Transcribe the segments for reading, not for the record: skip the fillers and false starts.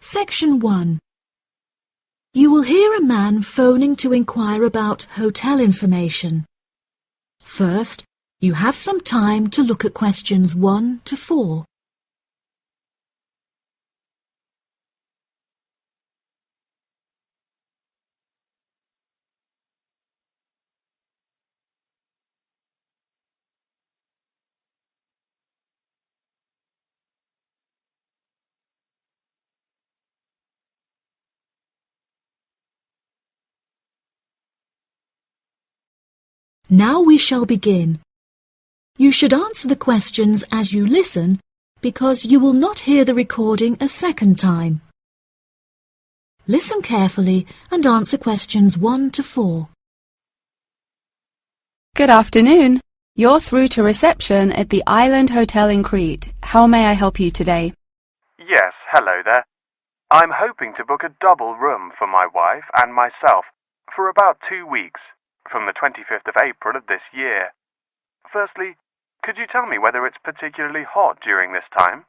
Section 1. You will hear a man phoning to inquire about hotel information. First, you have some time to look at questions 1 to 4. Now we shall begin. You should answer the questions as you listen, because you will not hear the recording a second time. Listen carefully and answer questions 1 to 4. Good afternoon. You're through to reception at the Island Hotel in Crete. How may I help you today? Yes, hello there. I'm hoping to book a double room for my wife and myself for about 2 weeks, from the 25th of April of this year. Firstly, could you tell me whether it's particularly hot during this time?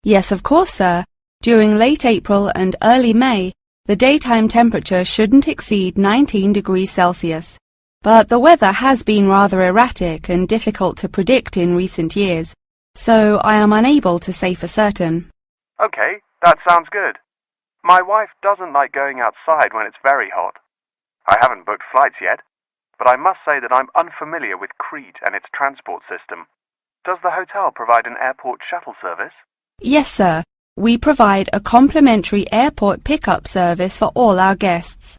Yes, of course, sir. During late April and early May, the daytime temperature shouldn't exceed 19 degrees Celsius. But the weather has been rather erratic and difficult to predict in recent years, so I am unable to say for certain. Okay, that sounds good. My wife doesn't like going outside when it's very hot. I haven't booked flights yet, but I must say that I'm unfamiliar with Crete and its transport system. Does the hotel provide an airport shuttle service? Yes, sir. We provide a complimentary airport pickup service for all our guests.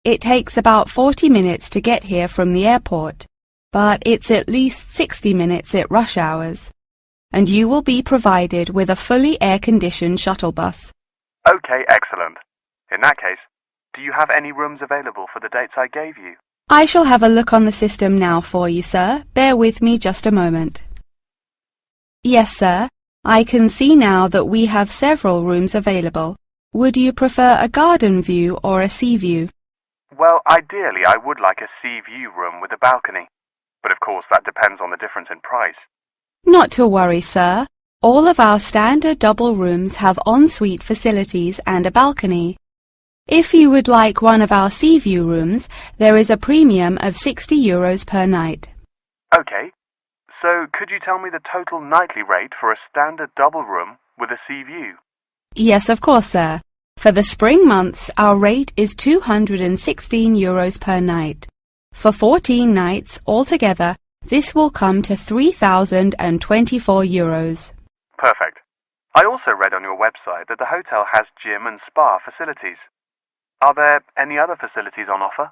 It takes about 40 minutes to get here from the airport, but it's at least 60 minutes at rush hours. And you will be provided with a fully air-conditioned shuttle bus. Okay, excellent. In that case, do you have any rooms available for the dates I gave you? I shall have a look on the system now for you, sir. Bear with me just a moment. Yes, sir. I can see now that we have several rooms available. Would you prefer a garden view or a sea view? Well, ideally I would like a sea view room with a balcony. But of course that depends on the difference in price. Not to worry, sir. All of our standard double rooms have ensuite facilities and a balcony. If you would like one of our sea view rooms, there is a premium of €60 per night. Okay, so could you tell me the total nightly rate for a standard double room with a sea view? Yes, of course, sir. For the spring months, our rate is €216 per night. For 14 nights altogether, this will come to €3,024. Perfect. I also read on your website that the hotel has gym and spa facilities. Are there any other facilities on offer?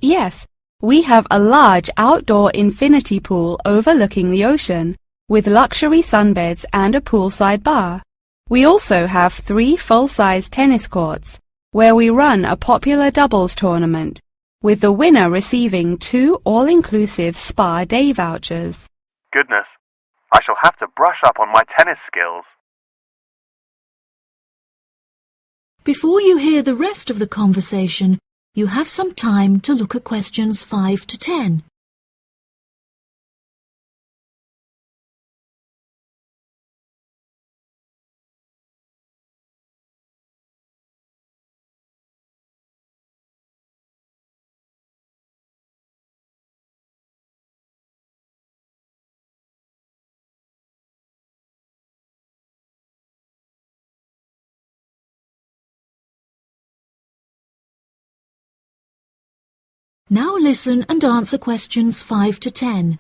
Yes, we have a large outdoor infinity pool overlooking the ocean, with luxury sunbeds and a poolside bar. We also have 3 full-size tennis courts, where we run a popular doubles tournament, with the winner receiving 2 all-inclusive spa day vouchers. Goodness, I shall have to brush up on my tennis skills. Before you hear the rest of the conversation, you have some time to look at questions 5 to 10. Now listen and answer questions 5 to 10.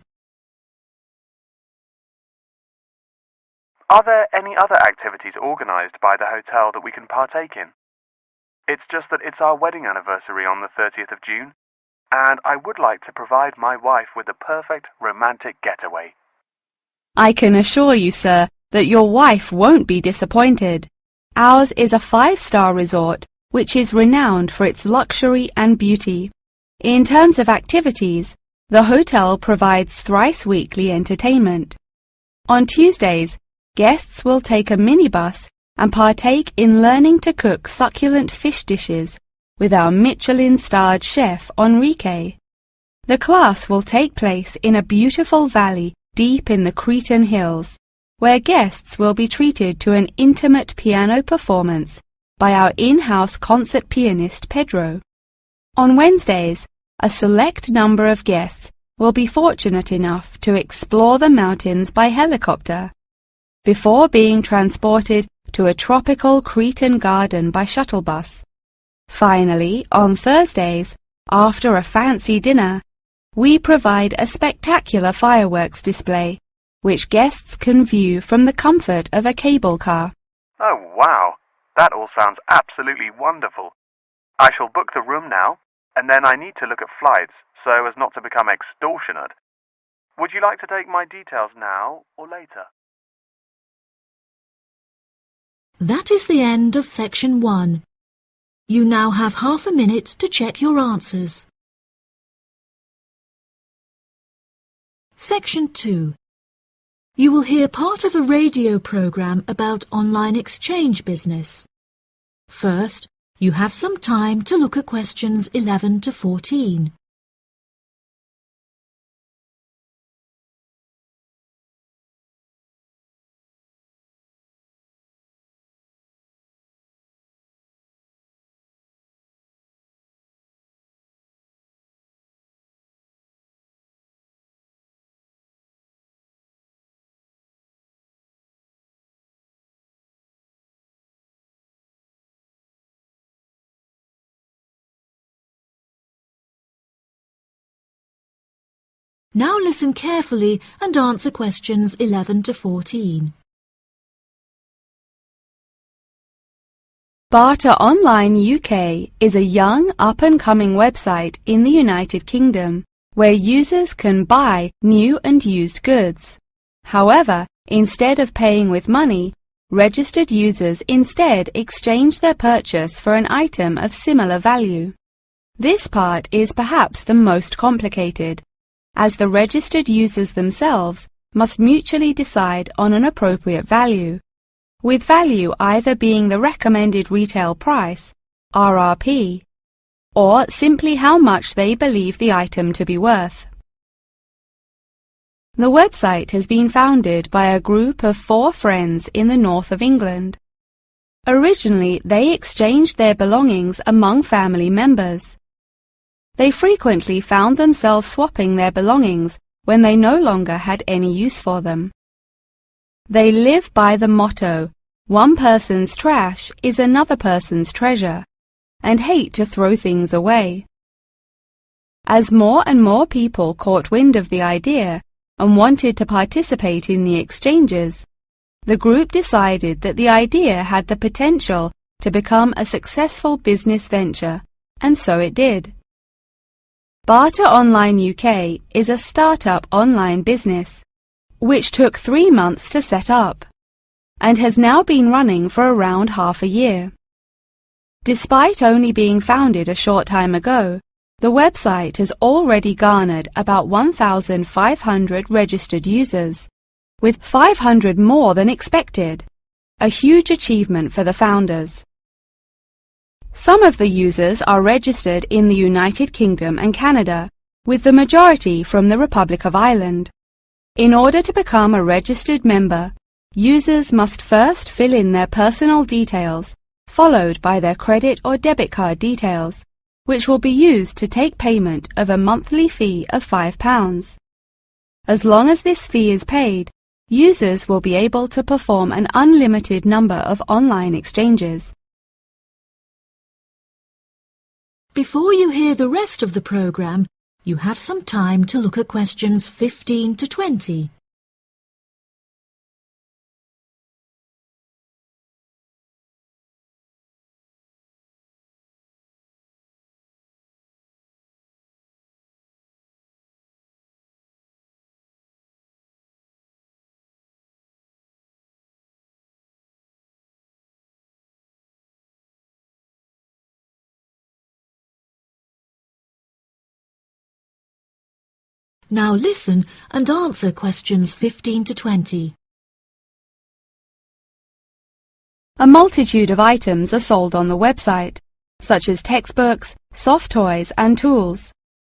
Are there any other activities organised by the hotel that we can partake in? It's just that it's our wedding anniversary on the 30th of June, and I would like to provide my wife with the perfect romantic getaway. I can assure you, sir, that your wife won't be disappointed. Ours is a 5-star resort, which is renowned for its luxury and beauty. In terms of activities, the hotel provides thrice-weekly entertainment. On Tuesdays, guests will take a minibus and partake in learning to cook succulent fish dishes with our Michelin-starred chef Enrique. The class will take place in a beautiful valley deep in the Cretan hills, where guests will be treated to an intimate piano performance by our in-house concert pianist Pedro. On Wednesdays, a select number of guests will be fortunate enough to explore the mountains by helicopter, before being transported to a tropical Cretan garden by shuttle bus. Finally, on Thursdays, after a fancy dinner, we provide a spectacular fireworks display, which guests can view from the comfort of a cable car. Oh, wow! That all sounds absolutely wonderful. I shall book the room now, and then I need to look at flights so as not to become extortionate. Would you like to take my details now or later? That is the end of section 1. You now have half a minute to check your answers. Section 2. You will hear part of a radio program about online exchange business. First, you have some time to look at questions 11 to 14. Now listen carefully and answer questions 11 to 14. Barter Online UK is a young, up-and-coming website in the United Kingdom where users can buy new and used goods. However, instead of paying with money, registered users instead exchange their purchase for an item of similar value. This part is perhaps the most complicated, as the registered users themselves must mutually decide on an appropriate value, with value either being the recommended retail price, RRP, or simply how much they believe the item to be worth. The website has been founded by a group of 4 friends in the north of England. Originally, they exchanged their belongings among family members. They frequently found themselves swapping their belongings when they no longer had any use for them. They live by the motto, "One person's trash is another person's treasure," and hate to throw things away. As more and more people caught wind of the idea and wanted to participate in the exchanges, the group decided that the idea had the potential to become a successful business venture, and so it did. Barter Online UK is a start-up online business, which took 3 months to set up, and has now been running for around half a year. Despite only being founded a short time ago, the website has already garnered about 1,500 registered users, with 500 more than expected, a huge achievement for the founders. Some of the users are registered in the United Kingdom and Canada, with the majority from the Republic of Ireland. In order to become a registered member, users must first fill in their personal details, followed by their credit or debit card details, which will be used to take payment of a monthly fee of £5. As long as this fee is paid, users will be able to perform an unlimited number of online exchanges. Before you hear the rest of the program, you have some time to look at questions 15 to 20. Now listen and answer questions 15 to 20. A multitude of items are sold on the website, such as textbooks, soft toys and tools.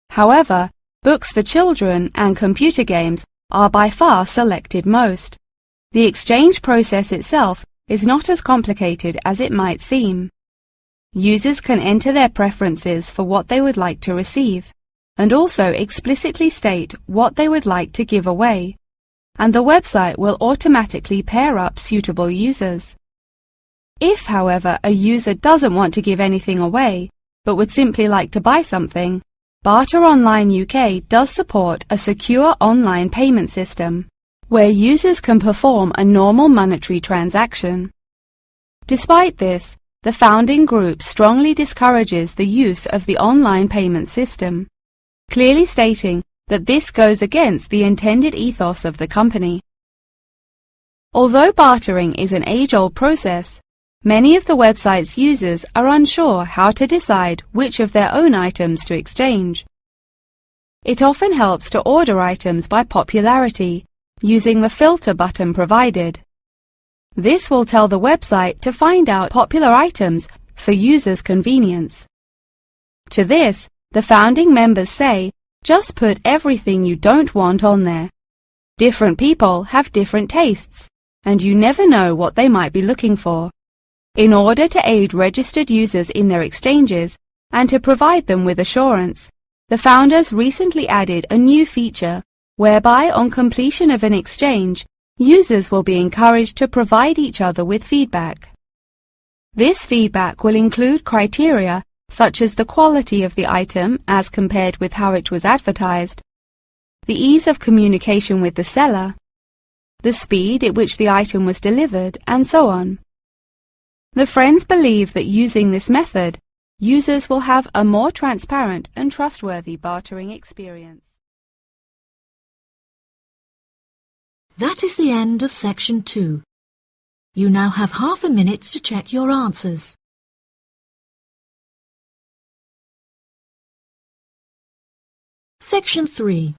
However, books for children and computer games are by far selected most. The exchange process itself is not as complicated as it might seem. Users can enter their preferences for what they would like to receive, and also explicitly state what they would like to give away, and the website will automatically pair up suitable users. If, however, a user doesn't want to give anything away, but would simply like to buy something, Barter Online UK does support a secure online payment system, where users can perform a normal monetary transaction. Despite this, the founding group strongly discourages the use of the online payment system, clearly stating that this goes against the intended ethos of the company. Although bartering is an age-old process, many of the website's users are unsure how to decide which of their own items to exchange. It often helps to order items by popularity, using the filter button provided. This will tell the website to find out popular items for users' convenience. To this, the founding members say, just put everything you don't want on there. Different people have different tastes, and you never know what they might be looking for. In order to aid registered users in their exchanges and to provide them with assurance, the founders recently added a new feature whereby on completion of an exchange, users will be encouraged to provide each other with feedback. This feedback will include criteria such as the quality of the item as compared with how it was advertised, the ease of communication with the seller, the speed at which the item was delivered, and so on. The friends believe that using this method, users will have a more transparent and trustworthy bartering experience. That is the end of section 2. You now have half a minute to check your answers. Section 3.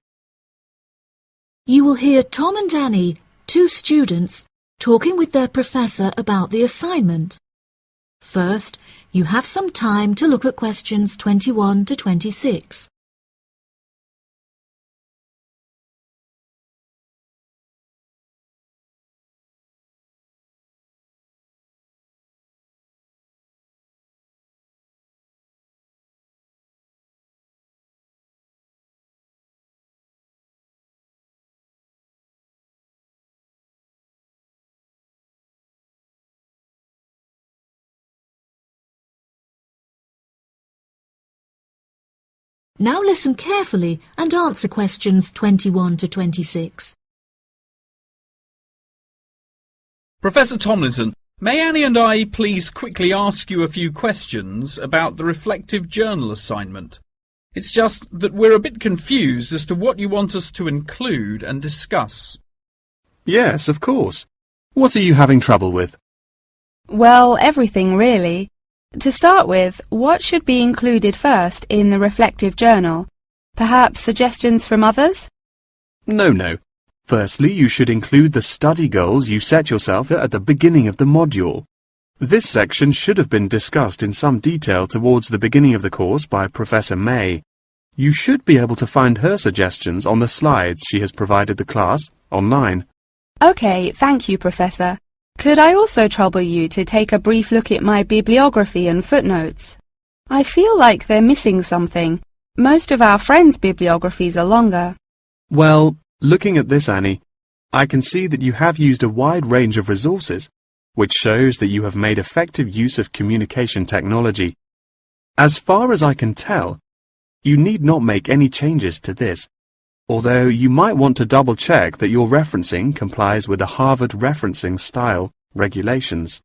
You will hear Tom and Annie, two students, talking with their professor about the assignment. First, you have some time to look at questions 21 to 26. Now listen carefully and answer questions 21 to 26. Professor Tomlinson, may Annie and I please quickly ask you a few questions about the reflective journal assignment? It's just that we're a bit confused as to what you want us to include and discuss. Yes, of course. What are you having trouble with? Well, everything really. To start with, what should be included first in the reflective journal? Perhaps suggestions from others? No. Firstly, you should include the study goals you set yourself at the beginning of the module. This section should have been discussed in some detail towards the beginning of the course by Professor May. You should be able to find her suggestions on the slides she has provided the class online. OK, thank you, Professor. Could I also trouble you to take a brief look at my bibliography and footnotes? I feel like they're missing something. Most of our friends' bibliographies are longer. Well, looking at this, Annie, I can see that you have used a wide range of resources, which shows that you have made effective use of communication technology. As far as I can tell, you need not make any changes to this, although you might want to double-check that your referencing complies with the Harvard referencing style regulations.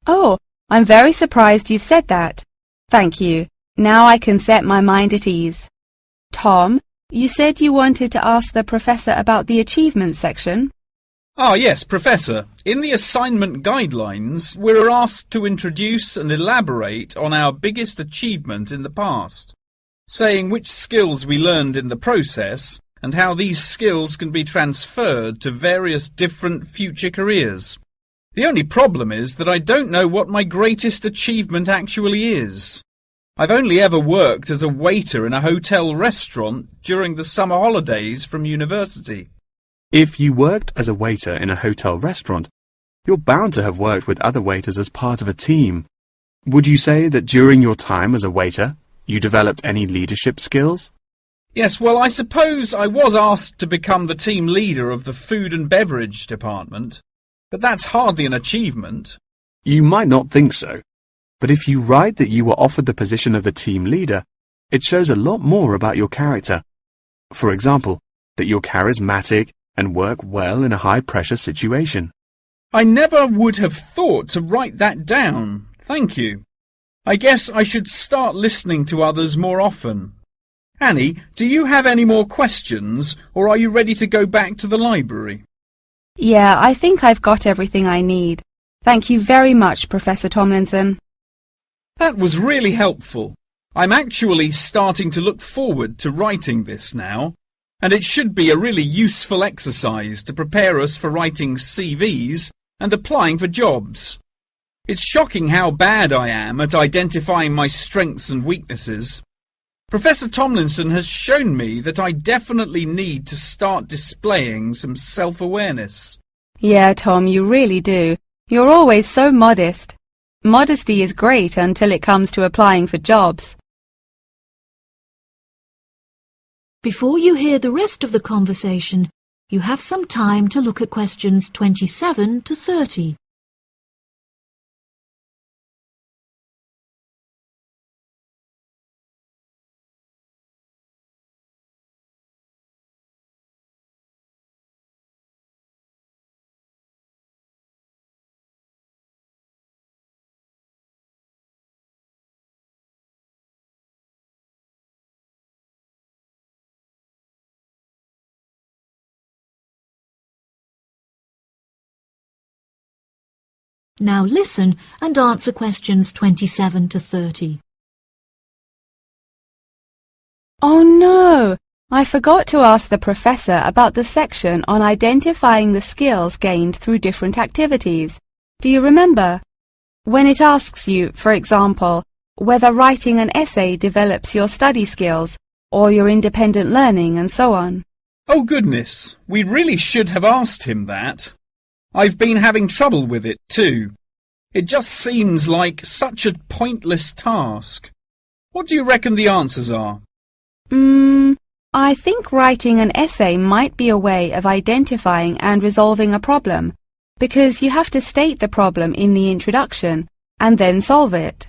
Oh, I'm very surprised you've said that. Thank you. Now I can set my mind at ease. Tom, you said you wanted to ask the professor about the achievements section. Ah, yes, Professor. In the assignment guidelines, we're asked to introduce and elaborate on our biggest achievement in the past, saying which skills we learned in the process and how these skills can be transferred to various different future careers. The only problem is that I don't know what my greatest achievement actually is. I've only ever worked as a waiter in a hotel restaurant during the summer holidays from university. If you worked as a waiter in a hotel restaurant, you're bound to have worked with other waiters as part of a team. Would you say that during your time as a waiter, you developed any leadership skills? Yes, well, I suppose I was asked to become the team leader of the food and beverage department, but that's hardly an achievement. You might not think so, but if you write that you were offered the position of the team leader, it shows a lot more about your character. For example, that you're charismatic and work well in a high-pressure situation. I never would have thought to write that down. Thank you. I guess I should start listening to others more often. Annie, do you have any more questions, or are you ready to go back to the library? Yeah, I think I've got everything I need. Thank you very much, Professor Tomlinson. That was really helpful. I'm actually starting to look forward to writing this now, and it should be a really useful exercise to prepare us for writing CVs and applying for jobs. It's shocking how bad I am at identifying my strengths and weaknesses. Professor Tomlinson has shown me that I definitely need to start displaying some self-awareness. Yeah, Tom, you really do. You're always so modest. Modesty is great until it comes to applying for jobs. Before you hear the rest of the conversation, you have some time to look at questions 27 to 30. Now listen and answer questions 27 to 30. Oh no! I forgot to ask the professor about the section on identifying the skills gained through different activities. Do you remember? When it asks you, for example, whether writing an essay develops your study skills or your independent learning and so on. Oh goodness, we really should have asked him that. I've been having trouble with it too. It just seems like such a pointless task. What do you reckon the answers are? I think writing an essay might be a way of identifying and resolving a problem, because you have to state the problem in the introduction and then solve it.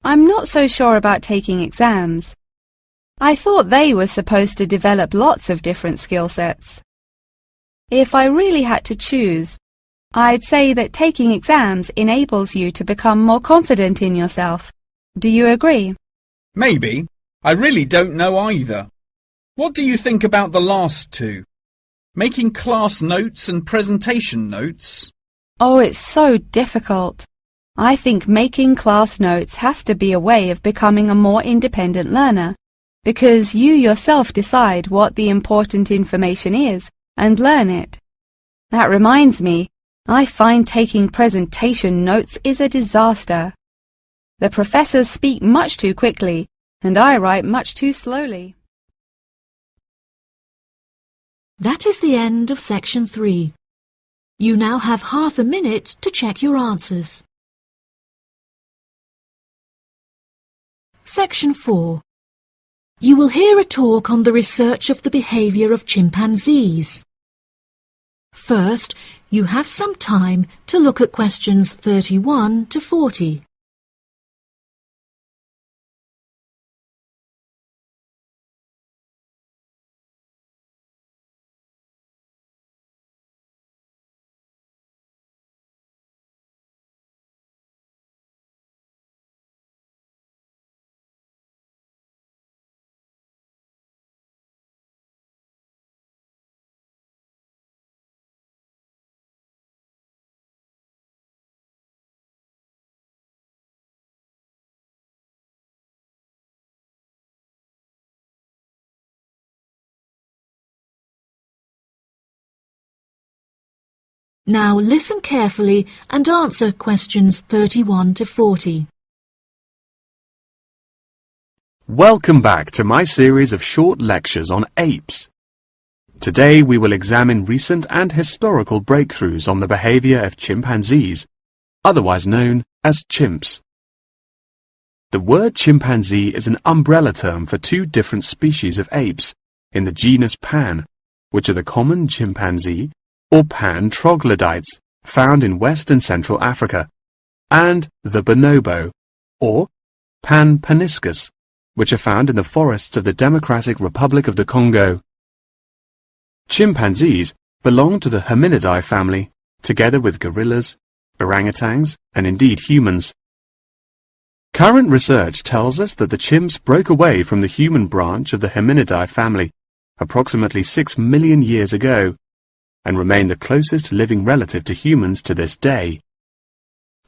I'm not so sure about taking exams. I thought they were supposed to develop lots of different skill sets. If I really had to choose, I'd say that taking exams enables you to become more confident in yourself. Do you agree? Maybe. I really don't know either. What do you think about the last two? Making class notes and presentation notes? Oh, it's so difficult. I think making class notes has to be a way of becoming a more independent learner, because you yourself decide what the important information is and learn it. That reminds me, I find taking presentation notes is a disaster. The professors speak much too quickly, and I write much too slowly. That is the end of section 3. You now have half a minute to check your answers. Section 4. You will hear a talk on the research of the behaviour of chimpanzees. First, you have some time to look at questions 31 to 40. Now listen carefully and answer questions 31 to 40. Welcome back to my series of short lectures on apes. Today we will examine recent and historical breakthroughs on the behavior of chimpanzees, otherwise known as chimps. The word chimpanzee is an umbrella term for two different species of apes in the genus Pan, which are the common chimpanzee or Pan troglodytes found in West and Central Africa, and the bonobo or Pan paniscus, which are found in the forests of the Democratic Republic of the Congo. Chimpanzees belong to the Hominidae family, together with gorillas, orangutans, and indeed humans. Current research tells us that the chimps broke away from the human branch of the Hominidae family approximately 6 million years ago, and remain the closest living relative to humans to this day.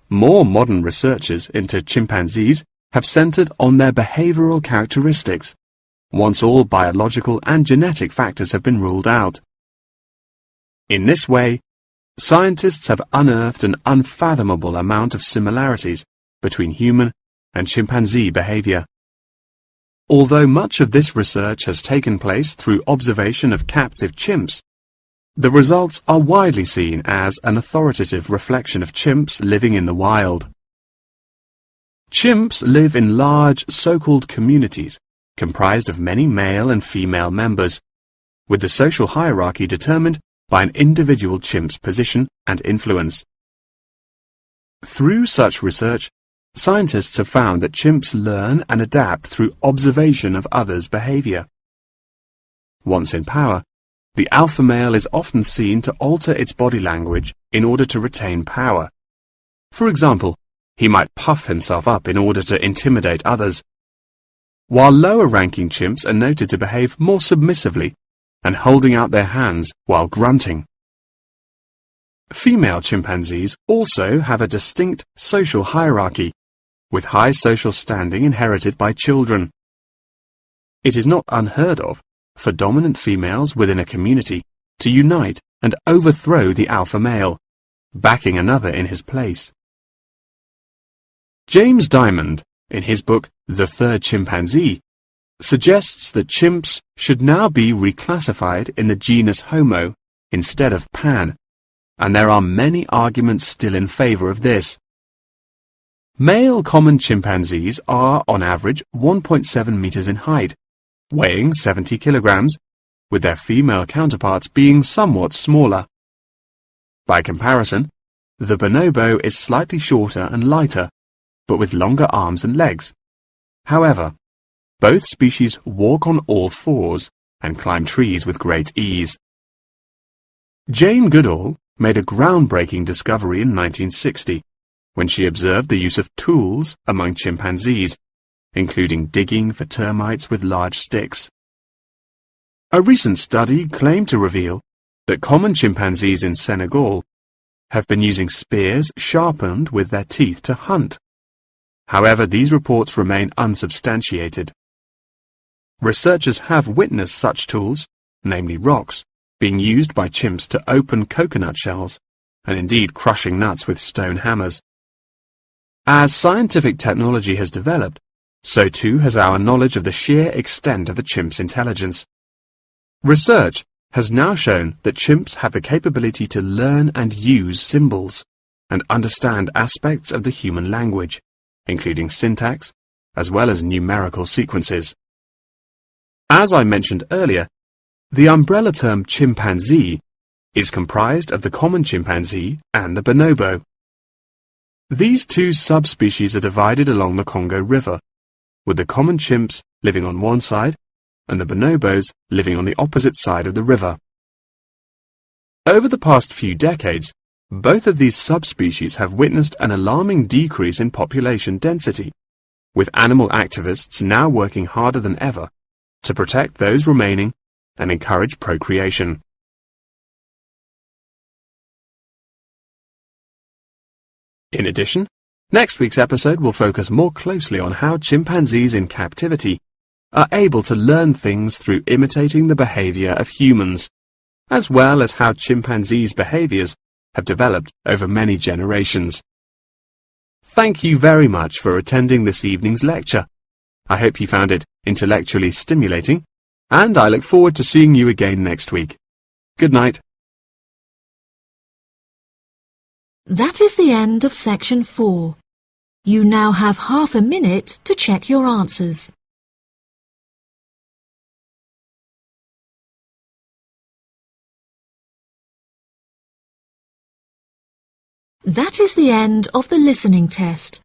More modern researches into chimpanzees have centered on their behavioral characteristics, once all biological and genetic factors have been ruled out. In this way, scientists have unearthed an unfathomable amount of similarities between human and chimpanzee behavior. Although much of this research has taken place through observation of captive chimps, the results are widely seen as an authoritative reflection of chimps living in the wild. Chimps live in large so-called communities comprised of many male and female members, with the social hierarchy determined by an individual chimp's position and influence. Through such research, scientists have found that chimps learn and adapt through observation of others' behavior. Once in power, the alpha male is often seen to alter its body language in order to retain power. For example, he might puff himself up in order to intimidate others, while lower-ranking chimps are noted to behave more submissively and holding out their hands while grunting. Female chimpanzees also have a distinct social hierarchy, with high social standing inherited by children. It is not unheard of for dominant females within a community to unite and overthrow the alpha male, backing another in his place. James Diamond, in his book The Third Chimpanzee, suggests that chimps should now be reclassified in the genus Homo instead of Pan, and there are many arguments still in favor of this. Male common chimpanzees are, on average, 1.7 meters in height, weighing 70 kilograms, with their female counterparts being somewhat smaller. By comparison, the bonobo is slightly shorter and lighter, but with longer arms and legs. However, both species walk on all fours and climb trees with great ease. Jane Goodall made a groundbreaking discovery in 1960 when she observed the use of tools among chimpanzees, including digging for termites with large sticks. A recent study claimed to reveal that common chimpanzees in Senegal have been using spears sharpened with their teeth to hunt. However, these reports remain unsubstantiated. Researchers have witnessed such tools, namely rocks, being used by chimps to open coconut shells, and indeed crushing nuts with stone hammers. As scientific technology has developed, so too has our knowledge of the sheer extent of the chimp's intelligence. Research has now shown that chimps have the capability to learn and use symbols, and understand aspects of the human language, including syntax, as well as numerical sequences. As I mentioned earlier, the umbrella term chimpanzee is comprised of the common chimpanzee and the bonobo. These two subspecies are divided along the Congo River, with the common chimps living on one side and the bonobos living on the opposite side of the river. Over the past few decades, both of these subspecies have witnessed an alarming decrease in population density, with animal activists now working harder than ever to protect those remaining and encourage procreation. In addition, next week's episode will focus more closely on how chimpanzees in captivity are able to learn things through imitating the behavior of humans, as well as how chimpanzees' behaviors have developed over many generations. Thank you very much for attending this evening's lecture. I hope you found it intellectually stimulating, and I look forward to seeing you again next week. Good night. That is the end of section 4. You now have half a minute to check your answers. That is the end of the listening test.